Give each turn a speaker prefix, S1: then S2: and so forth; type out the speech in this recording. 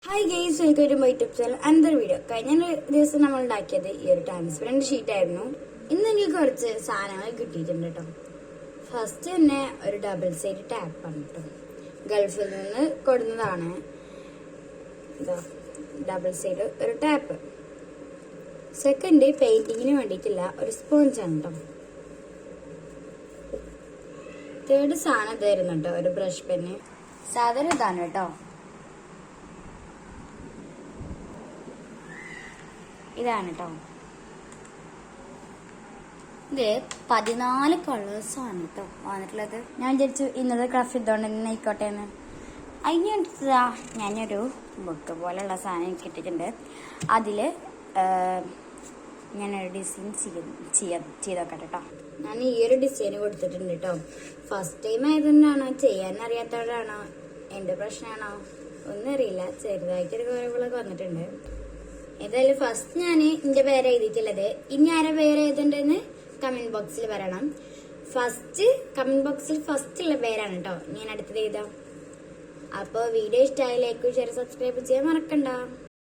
S1: Hi guys, welcome to my YouTube channel. അനന്തര video. കഴിഞ്ഞ ദിവസം നമ്മൾ ഉണ്ടാക്കിയത് ഈ ഒരു ട്രാൻസ്പെറന്റ് ഷീറ്റ് ആയിരുന്നു. ഇന്ന് എനിക്ക് കുറച്ച് സാധനങ്ങൾ കിട്ടിയിട്ടുണ്ട് കേട്ടോ. ഫസ്റ്റ് തന്നെ ഒരു ഡബിൾ സൈഡ് ടാപ്പ് ആണ് കേട്ടോ. ഗൾഫിൽ നിന്ന് കൊടുന്നതാണ്. ഇതാ ഡബിൾ സൈഡ് ഒരു ടാപ്പ്. സെക്കൻഡ് പെയിന്റിങ്ങിന് വേണ്ടിയിട്ടില്ല ഒരു സ്പോഞ്ചാണ് കേട്ടോ. തേർഡ് സാധനം ഇതായിരുന്നു കേട്ടോ, ഒരു ബ്രഷ് പെന്ന്. സാധനം ഇതാണ് കേട്ടോ. ഇതാണ് കേട്ടോ. ഇത് 14 കളേഴ്സാണ് കേട്ടോ വന്നിട്ടുള്ളത്. ഞാൻ വിചാരിച്ചു ഇന്നത്തെ ക്രാഫ്റ്റ് ഇതുകൊണ്ട് തന്നെ ആയിക്കോട്ടെ എന്ന്. അതിനടുത്താ ഞാനൊരു ബുക്ക് പോലെയുള്ള സാധനം കിട്ടിയിട്ടുണ്ട്. അതിൽ ഞാനൊരു ഡിസൈൻ ചെയ്തോക്കട്ടെ കേട്ടോ. ഞാൻ ഈ ഒരു ഡിസൈൻ കൊടുത്തിട്ടുണ്ട് കേട്ടോ. ഫസ്റ്റ് ടൈം ആയതുകൊണ്ടാണോ, ചെയ്യാൻ അറിയാത്തവരാണോ, എൻ്റെ പ്രശ്നമാണോ ഒന്നും അറിയില്ല. ചെറുതായിട്ടൊരു കുറവുകളൊക്കെ വന്നിട്ടുണ്ട്. ഏതായാലും ഫസ്റ്റ് ഞാൻ എന്റെ പേര് എഴുതിയിട്ടുള്ളത്. ഇനി ആരെ പേര് എഴുതണ്ടെന്ന് കമന്റ് ബോക്സിൽ പറയണം. കമന്റ് ബോക്സിൽ ഫസ്റ്റ് ഉള്ള പേരാണ് കേട്ടോ ഞാൻ അടുത്തത് എഴുതാം. അപ്പോൾ വീഡിയോ ഇഷ്ടമായി ലൈക്ക് ഷെയർ സബ്സ്ക്രൈബ് ചെയ്യാൻ മറക്കണ്ട.